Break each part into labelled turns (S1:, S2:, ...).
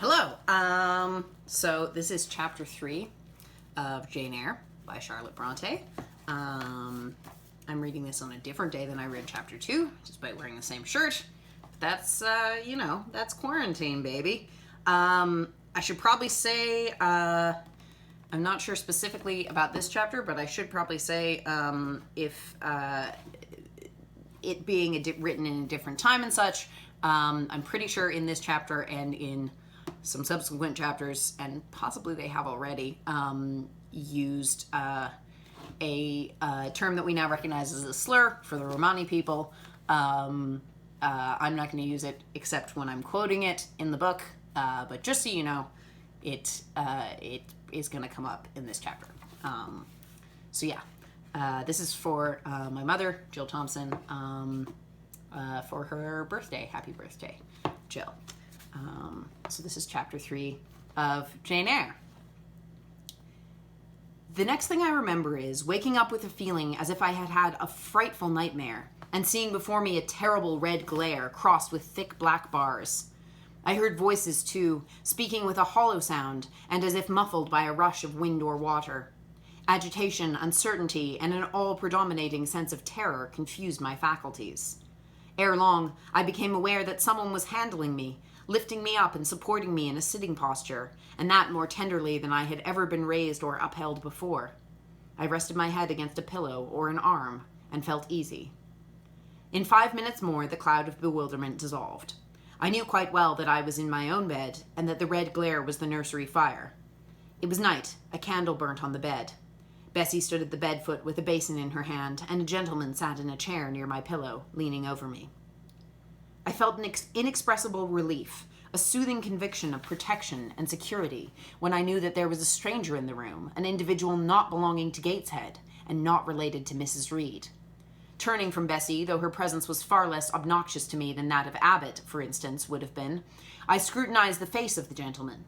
S1: Hello. So this is chapter 3 of Jane Eyre by Charlotte Bronte. I'm reading this on a different day than I read chapter 2, just by wearing the same shirt. That's, that's quarantine, baby. I should probably say, I'm not sure specifically about this chapter, but I should probably say, if it being written in a different time and such, I'm pretty sure in this chapter and in some subsequent chapters, and possibly they have already, used a term that we now recognize as a slur for the Romani people. I'm not going to use it except when I'm quoting it in the book, but just so you know, it is going to come up in this chapter. This is for my mother, Jill Thompson, for her birthday. Happy birthday, Jill. So this is chapter 3 of Jane Eyre. The next thing I remember is waking up with a feeling as if I had had a frightful nightmare and seeing before me a terrible red glare crossed with thick black bars. I heard voices, too, speaking with a hollow sound and as if muffled by a rush of wind or water. Agitation, uncertainty, and an all-predominating sense of terror confused my faculties. Ere long, I became aware that someone was handling me, lifting me up and supporting me in a sitting posture, and that more tenderly than I had ever been raised or upheld before. I rested my head against a pillow or an arm and felt easy. In 5 minutes more, the cloud of bewilderment dissolved. I knew quite well that I was in my own bed and that the red glare was the nursery fire. It was night. A candle burnt on the bed. Bessie stood at the bed foot with a basin in her hand, and a gentleman sat in a chair near my pillow, leaning over me. I felt an inexpressible relief, a soothing conviction of protection and security when I knew that there was a stranger in the room, an individual not belonging to Gateshead and not related to Mrs. Reed. Turning from Bessie, though her presence was far less obnoxious to me than that of Abbott, for instance, would have been, I scrutinized the face of the gentleman.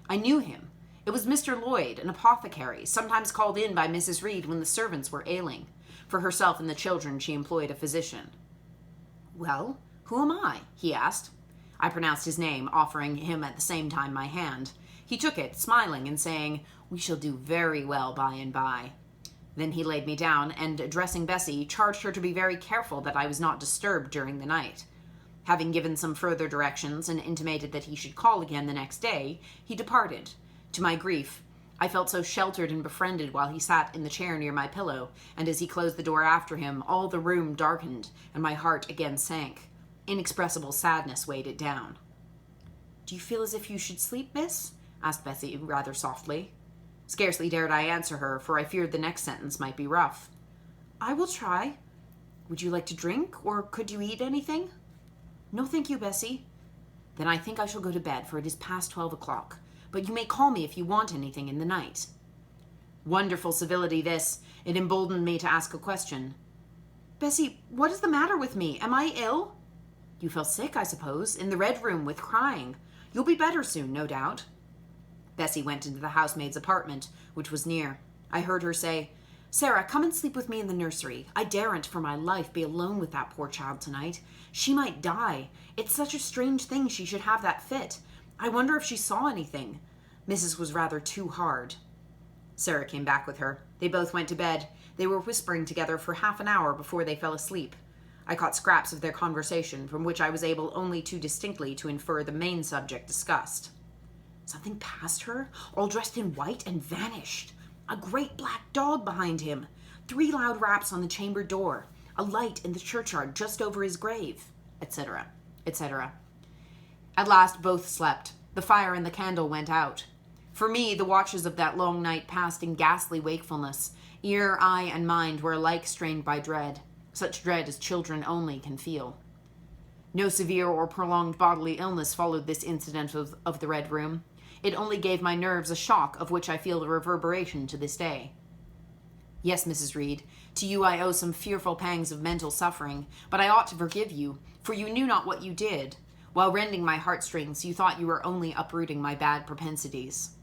S1: I knew him. It was Mr. Lloyd, an apothecary, sometimes called in by Mrs. Reed when the servants were ailing. For herself and the children she employed a physician. "Well, who am I?" he asked. I pronounced his name, offering him at the same time my hand. He took it, smiling and saying, "We shall do very well by and by." Then he laid me down, and addressing Bessie, charged her to be very careful that I was not disturbed during the night. Having given some further directions and intimated that he should call again the next day, he departed. To my grief, I felt so sheltered and befriended while he sat in the chair near my pillow, and as he closed the door after him, all the room darkened, and my heart again sank. Inexpressible sadness weighed it down. "Do you feel as if you should sleep, miss?" asked Bessie rather softly. Scarcely dared I answer her, for I feared the next sentence might be rough. "I will try. Would you like to drink, or could you eat anything?" "No, thank you, Bessie." "Then I think I shall go to bed, for it is past 12 o'clock. But you may call me if you want anything in the night." Wonderful civility, this. It emboldened me to ask a question. "Bessie, what is the matter with me? Am I ill?" "You fell sick, I suppose, in the red room with crying. You'll be better soon, no doubt." Bessie went into the housemaid's apartment, which was near. I heard her say, "Sarah, come and sleep with me in the nursery. I daren't for my life be alone with that poor child tonight. She might die. It's such a strange thing she should have that fit. I wonder if she saw anything. Mrs. was rather too hard." Sarah came back with her. They both went to bed. They were whispering together for half an hour before they fell asleep. I caught scraps of their conversation, from which I was able only too distinctly to infer the main subject discussed. Something passed her, all dressed in white, and vanished. A great black dog behind him. 3 loud raps on the chamber door. A light in the churchyard just over his grave, etc., etc. At last both slept. The fire and the candle went out. For me, the watches of that long night passed in ghastly wakefulness. Ear, eye, and mind were alike strained by dread. Such dread as children only can feel. No severe or prolonged bodily illness followed this incident of the Red Room. It only gave my nerves a shock of which I feel the reverberation to this day. Yes, Mrs. Reed, to you I owe some fearful pangs of mental suffering, but I ought to forgive you, for you knew not what you did. While rending my heartstrings, you thought you were only uprooting my bad propensities.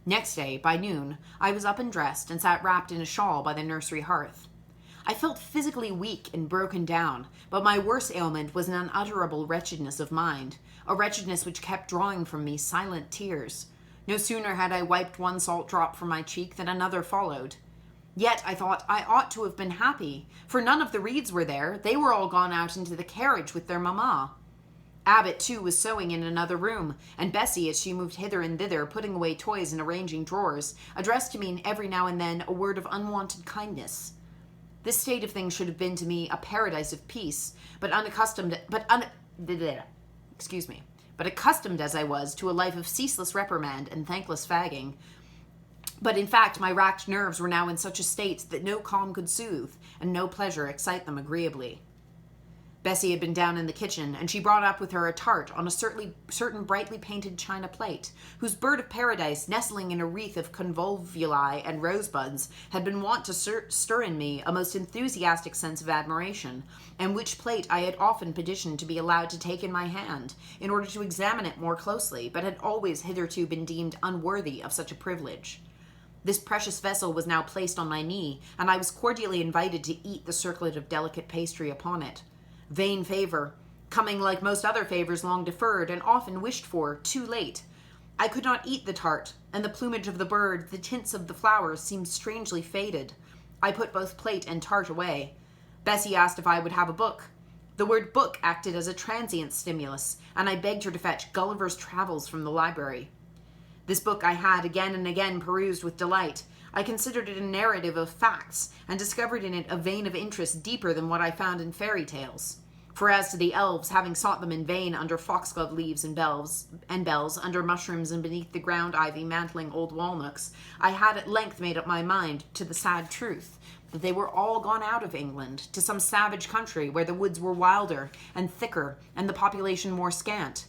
S1: Next day, by noon, I was up and dressed and sat wrapped in a shawl by the nursery hearth. I felt physically weak and broken down, but my worst ailment was an unutterable wretchedness of mind, a wretchedness which kept drawing from me silent tears. No sooner had I wiped one salt drop from my cheek than another followed. Yet I thought I ought to have been happy, for none of the Reeds were there. They were all gone out into the carriage with their mamma. Abbott, too, was sewing in another room, and Bessie, as she moved hither and thither, putting away toys and arranging drawers, addressed to me every now and then a word of unwonted kindness. This state of things should have been to me a paradise of peace, but accustomed as I was to a life of ceaseless reprimand and thankless fagging. But in fact, my racked nerves were now in such a state that no calm could soothe, and no pleasure excite them agreeably. Bessie had been down in the kitchen, and she brought up with her a tart on a certain brightly painted china plate, whose bird of paradise, nestling in a wreath of convolvuli and rosebuds, had been wont to stir in me a most enthusiastic sense of admiration, and which plate I had often petitioned to be allowed to take in my hand, in order to examine it more closely, but had always hitherto been deemed unworthy of such a privilege. This precious vessel was now placed on my knee, and I was cordially invited to eat the circlet of delicate pastry upon it. Vain favor, coming like most other favors long deferred and often wished for, too late. I could not eat the tart, and the plumage of the bird, the tints of the flowers, seemed strangely faded. I put both plate and tart away. Bessie asked if I would have a book. The word book acted as a transient stimulus, and I begged her to fetch Gulliver's Travels from the library. This book I had again and again perused with delight. I considered it a narrative of facts, and discovered in it a vein of interest deeper than what I found in fairy tales. For as to the elves, having sought them in vain under foxglove leaves and bells, under mushrooms and beneath the ground ivy mantling old walnuts, I had at length made up my mind to the sad truth that they were all gone out of England to some savage country where the woods were wilder and thicker and the population more scant.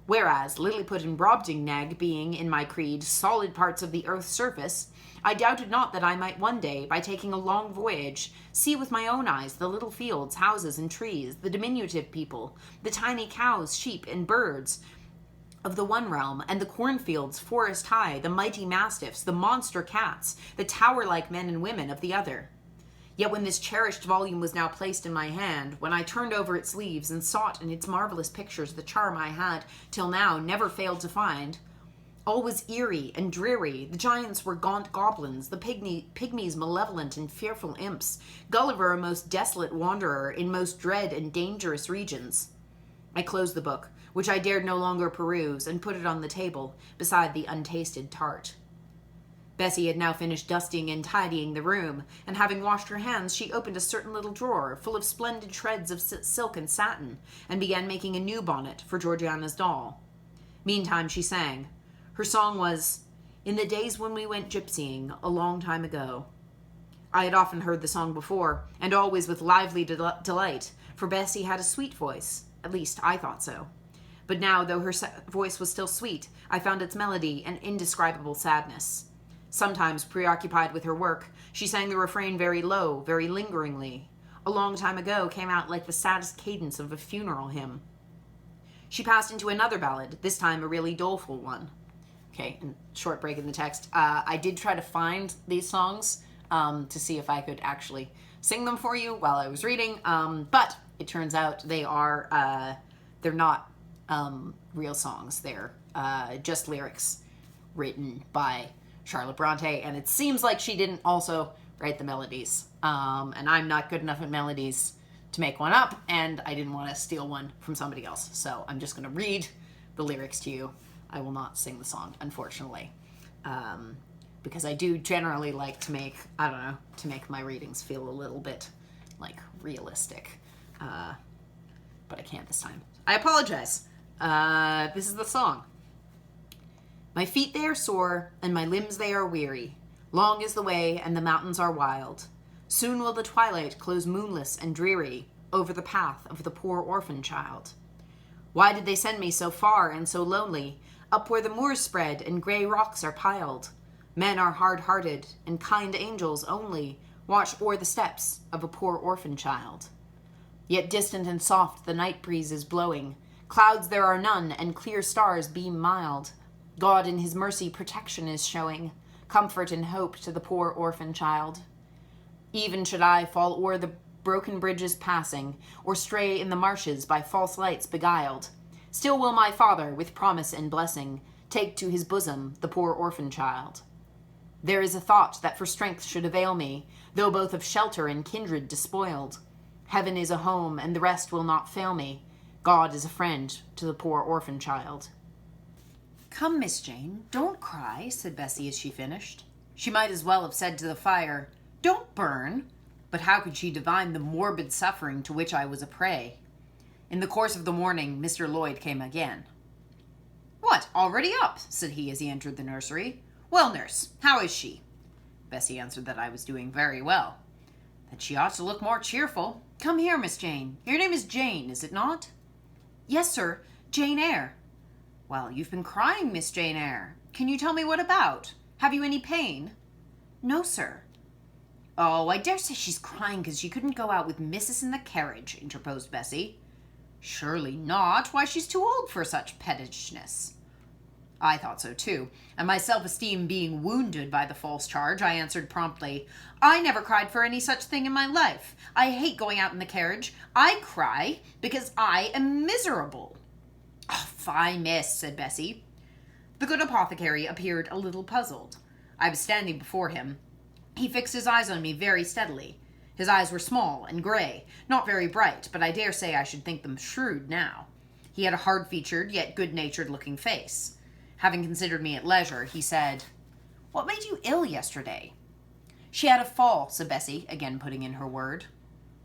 S1: Whereas Lilliput and Brobdingnag being, in my creed, solid parts of the earth's surface, I doubted not that I might one day, by taking a long voyage, see with my own eyes the little fields, houses, and trees, the diminutive people, the tiny cows, sheep, and birds of the one realm, and the cornfields, forest high, the mighty mastiffs, the monster cats, the tower-like men and women of the other. Yet when this cherished volume was now placed in my hand, when I turned over its leaves and sought in its marvelous pictures the charm I had, till now, never failed to find, all was eerie and dreary. The giants were gaunt goblins, the pygmies malevolent and fearful imps, Gulliver a most desolate wanderer in most dread and dangerous regions. I closed the book, which I dared no longer peruse, and put it on the table, beside the untasted tart. Bessie had now finished dusting and tidying the room, and having washed her hands, she opened a certain little drawer full of splendid shreds of silk and satin, and began making a new bonnet for Georgiana's doll. Meantime she sang. Her song was, "In the days when we went gypsying, a long time ago." I had often heard the song before, and always with lively delight, for Bessie had a sweet voice. At least I thought so. But now, though her voice was still sweet, I found its melody an indescribable sadness. Sometimes, preoccupied with her work, she sang the refrain very low, very lingeringly. A long time ago came out like the saddest cadence of a funeral hymn. She passed into another ballad, this time a really doleful one. Okay, and short break in the text. I did try to find these songs to see if I could actually sing them for you while I was reading, but it turns out they're not real songs. They're just lyrics written by Charlotte Bronte, and it seems like she didn't also write the melodies. And I'm not good enough at melodies to make one up, and I didn't want to steal one from somebody else. So I'm just going to read the lyrics to you. I will not sing the song, unfortunately, because I do generally like to make my readings feel a little bit like realistic. But I can't this time. I apologize. This is the song. My feet they are sore, and my limbs they are weary. Long is the way, and the mountains are wild. Soon will the twilight close moonless and dreary over the path of the poor orphan child. Why did they send me so far and so lonely, up where the moors spread and grey rocks are piled? Men are hard-hearted, and kind angels only watch o'er the steps of a poor orphan child. Yet distant and soft the night breeze is blowing. Clouds there are none, and clear stars beam mild. God in his mercy protection is showing, comfort and hope to the poor orphan child. Even should I fall o'er the broken bridges passing, or stray in the marshes by false lights beguiled, still will my father, with promise and blessing, take to his bosom the poor orphan child. There is a thought that for strength should avail me, though both of shelter and kindred despoiled. Heaven is a home, and the rest will not fail me. God is a friend to the poor orphan child. Come, Miss Jane, don't cry, said Bessie as she finished. She might as well have said to the fire, "Don't burn," but how could she divine the morbid suffering to which I was a prey? In the course of the morning, Mr. Lloyd came again. "What, already up?" said he as he entered the nursery. "Well, nurse, how is she?" Bessie answered that I was doing very well. "That she ought to look more cheerful. Come here, Miss Jane. Your name is Jane, is it not?" "Yes, sir, Jane Eyre." "Well, you've been crying, Miss Jane Eyre. Can you tell me what about? Have you any pain?" "No, sir." "Oh, I dare say she's crying because she couldn't go out with Missus in the carriage," interposed Bessie. "Surely not. Why, she's too old for such pettishness." I thought so too, and my self-esteem being wounded by the false charge, I answered promptly, "I never cried for any such thing in my life. I hate going out in the carriage. I cry because I am miserable." "Oh, fie, miss," said Bessie. The good apothecary appeared a little puzzled. I was standing before him. He fixed his eyes on me very steadily. His eyes were small and gray, not very bright, but I dare say I should think them shrewd now. He had a hard-featured, yet good-natured looking face. Having considered me at leisure, he said, "What made you ill yesterday?" "She had a fall," said Bessie, again putting in her word.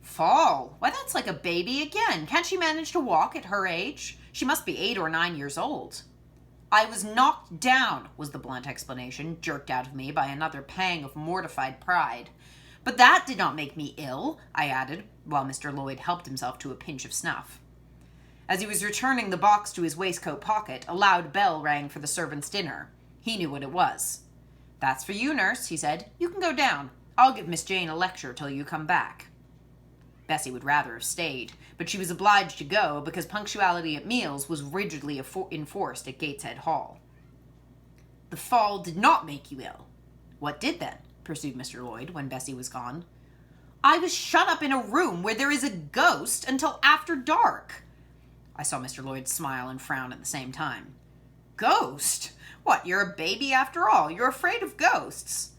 S1: "Fall? Why, that's like a baby again. Can't she manage to walk at her age? She must be 8 or 9 years old." "I was knocked down," was the blunt explanation, jerked out of me by another pang of mortified pride. "But that did not make me ill," I added, while Mr. Lloyd helped himself to a pinch of snuff. As he was returning the box to his waistcoat pocket, a loud bell rang for the servants' dinner. He knew what it was. "That's for you, nurse," he said. "You can go down. I'll give Miss Jane a lecture till you come back." Bessie would rather have stayed, but she was obliged to go because punctuality at meals was rigidly enforced at Gateshead Hall. "The fall did not make you ill." "What did then?" pursued Mr. Lloyd when Bessie was gone. "I was shut up in a room where there is a ghost until after dark." I saw Mr. Lloyd smile and frown at the same time. "Ghost? What, you're a baby after all. You're afraid of ghosts."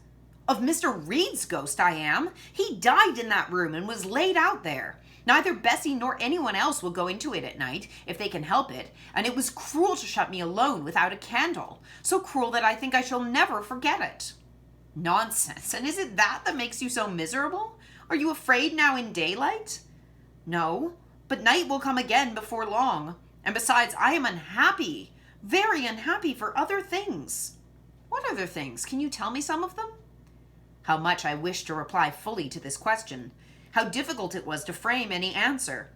S1: "Of Mr. Reed's ghost I am. He died in that room and was laid out there. Neither Bessie nor anyone else will go into it at night, if they can help it, and it was cruel to shut me alone without a candle. So cruel that I think I shall never forget it." "Nonsense. And is it that makes you so miserable? Are you afraid now in daylight?" "No, but night will come again before long. And besides, I am unhappy, very unhappy for other things." "What other things? Can you tell me some of them?" How much I wished to reply fully to this question. How difficult it was to frame any answer.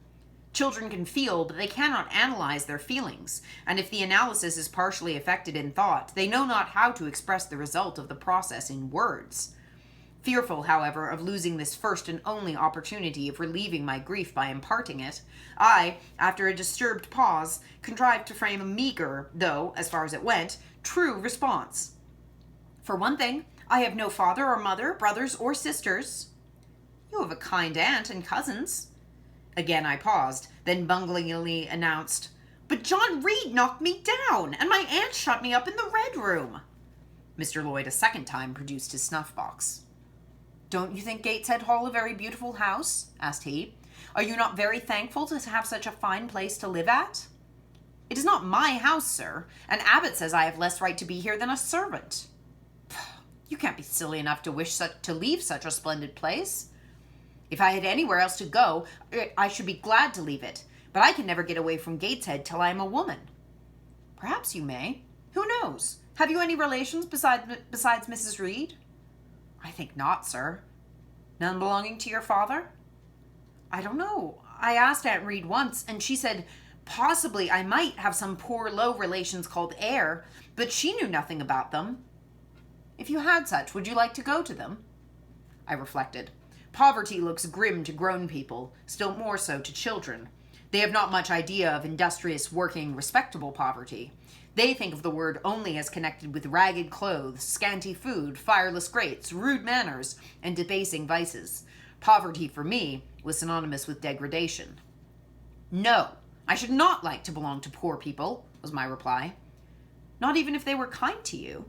S1: Children can feel, but they cannot analyze their feelings, and if the analysis is partially effected in thought, they know not how to express the result of the process in words. Fearful, however, of losing this first and only opportunity of relieving my grief by imparting it, I, after a disturbed pause, contrived to frame a meager, though, as far as it went, true response. "For one thing, I have no father or mother, brothers or sisters." "You have a kind aunt and cousins." Again I paused, then bunglingly announced, "But John Reed knocked me down, and my aunt shut me up in the red room." Mr. Lloyd a second time produced his snuff-box. "Don't you think Gateshead Hall a very beautiful house?" asked he. "Are you not very thankful to have such a fine place to live at?" "It is not my house, sir, and Abbott says I have less right to be here than a servant." "You can't be silly enough to wish to leave such a splendid place." "If I had anywhere else to go, I should be glad to leave it, but I can never get away from Gateshead till I am a woman." "Perhaps you may. Who knows? Have you any relations besides Mrs. Reed?" "I think not, sir." "None belonging to your father?" "I don't know. I asked Aunt Reed once, and she said possibly I might have some poor low relations called Eyre, but she knew nothing about them." "If you had such, would you like to go to them?" I reflected. Poverty looks grim to grown people, still more so to children. They have not much idea of industrious, working, respectable poverty. They think of the word only as connected with ragged clothes, scanty food, fireless grates, rude manners, and debasing vices. Poverty, for me, was synonymous with degradation. No, I should not like to belong to poor people, was my reply. Not even if they were kind to you?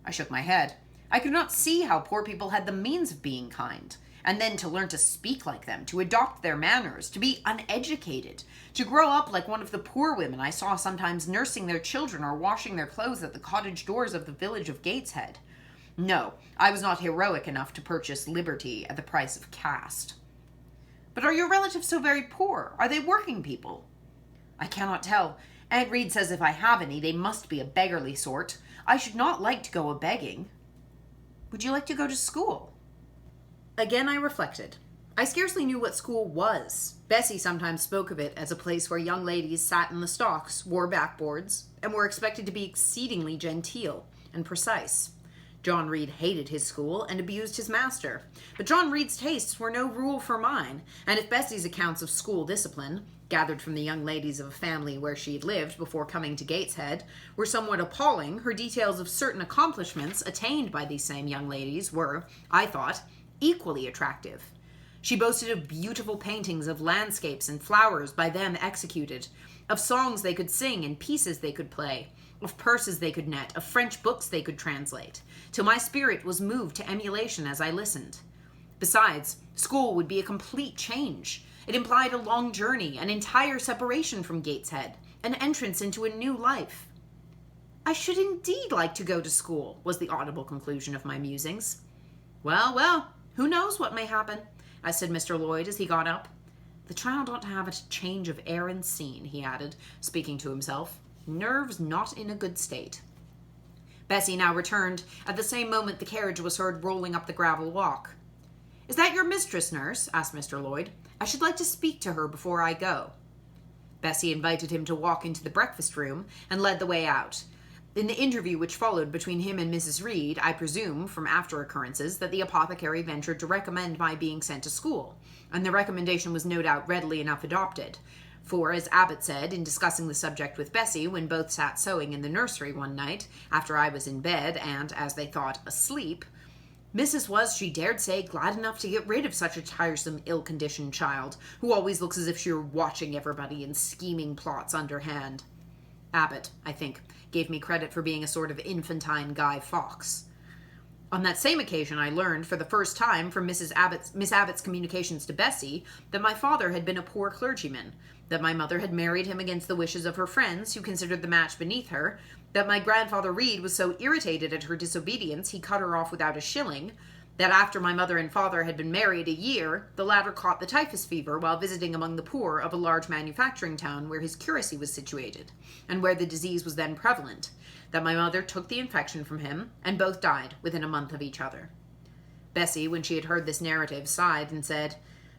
S1: I shook my head. I could not see how poor people had the means of being kind. And then to learn to speak like them, to adopt their manners, to be uneducated, to grow up like one of the poor women I saw sometimes nursing their children or washing their clothes at the cottage doors of the village of Gateshead. No, I was not heroic enough to purchase liberty at the price of caste. But are your relatives so very poor? Are they working people? I cannot tell. Aunt Reed says if I have any, they must be a beggarly sort. I should not like to go a-begging. Would you like to go to school? Again I reflected. I scarcely knew what school was. Bessie sometimes spoke of it as a place where young ladies sat in the stocks, wore backboards, and were expected to be exceedingly genteel and precise. John Reed hated his school and abused his master. But John Reed's tastes were no rule for mine, and if Bessie's accounts of school discipline, gathered from the young ladies of a family where she had lived before coming to Gateshead, were somewhat appalling, her details of certain accomplishments attained by these same young ladies were, I thought, equally attractive. She boasted of beautiful paintings of landscapes and flowers by them executed, of songs they could sing and pieces they could play, of purses they could net, of French books they could translate, till my spirit was moved to emulation as I listened. Besides, school would be a complete change. It implied a long journey, an entire separation from Gateshead, an entrance into a new life. I should indeed like to go to school, was the audible conclusion of my musings. Well, well, who knows what may happen, I said Mr. Lloyd as he got up. The child ought to have a change of air and scene, he added, speaking to himself. Nerves not in a good state. Bessie now returned. At the same moment the carriage was heard rolling up the gravel walk. Is that your mistress, nurse? Asked Mr. Lloyd. I should like to speak to her before I go. Bessie invited him to walk into the breakfast room and led the way out. In the interview which followed between him and Mrs. Reed, I presume, from after occurrences, that the apothecary ventured to recommend my being sent to school, and the recommendation was no doubt readily enough adopted. For, as Abbot said, in discussing the subject with Bessie, when both sat sewing in the nursery one night, after I was in bed and, as they thought, asleep, Mrs. was, she dared say, glad enough to get rid of such a tiresome, ill-conditioned child, who always looks as if she were watching everybody and scheming plots underhand. Abbot, I think, gave me credit for being a sort of infantine Guy Fawkes. On that same occasion, I learned, for the first time, from Miss Abbott's communications to Bessie, that my father had been a poor clergyman, that my mother had married him against the wishes of her friends, who considered the match beneath her, that my grandfather Reed was so irritated at her disobedience he cut her off without a shilling, that after my mother and father had been married a year, the latter caught the typhus fever while visiting among the poor of a large manufacturing town where his curacy was situated, and where the disease was then prevalent, that my mother took the infection from him, and both died within a month of each other. Bessie, when she had heard this narrative, sighed and said,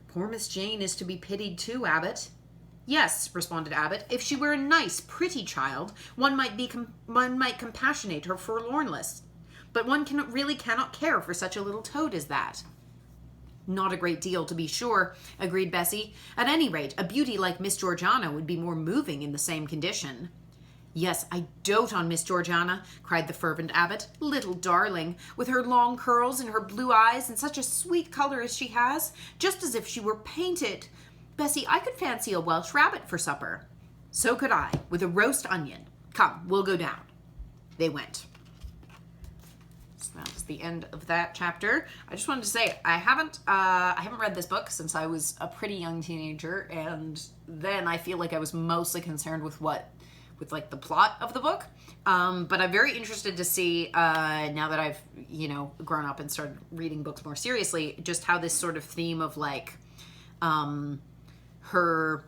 S1: Poor Miss Jane is to be pitied too, Abbot. Yes, responded Abbot, if she were a nice, pretty child, one might compassionate her forlornness. But one really cannot care for such a little toad as that. Not a great deal, to be sure, agreed Bessie. At any rate, a beauty like Miss Georgiana would be more moving in the same condition. Yes, I dote on Miss Georgiana, cried the fervent Abbot. Little darling, with her long curls and her blue eyes and such a sweet colour as she has, just as if she were painted. Bessie, I could fancy a Welsh rabbit for supper. So could I, with a roast onion. Come, we'll go down. They went. So that was the end of that chapter. I just wanted to say I haven't read this book since I was a pretty young teenager, and then I feel like I was mostly concerned with like the plot of the book. But I'm very interested to see now that I've grown up and started reading books more seriously, just how this sort of theme of like her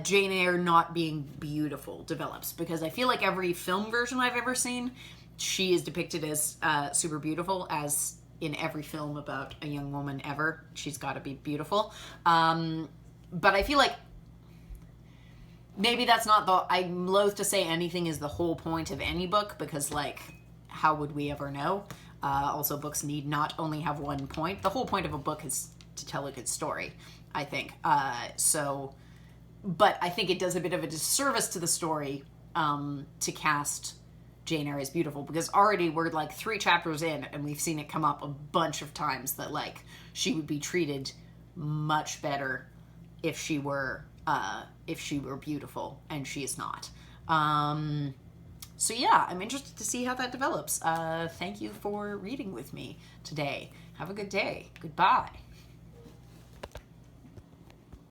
S1: Jane Eyre not being beautiful develops, because I feel like every film version I've ever seen, she is depicted as super beautiful, as in every film about a young woman ever. She's got to be beautiful. But I feel like maybe that's not I'm loath to say anything is the whole point of any book, because like, how would we ever know? Also, books need not only have one point. The whole point of a book is to tell a good story, I think. So but I think it does a bit of a disservice to the story to cast Jane Eyre as beautiful, because already we're like 3 chapters in and we've seen it come up a bunch of times that like she would be treated much better if she were beautiful, and she is not. So yeah, I'm interested to see how that develops. Thank you for reading with me today. Have a good day. Goodbye.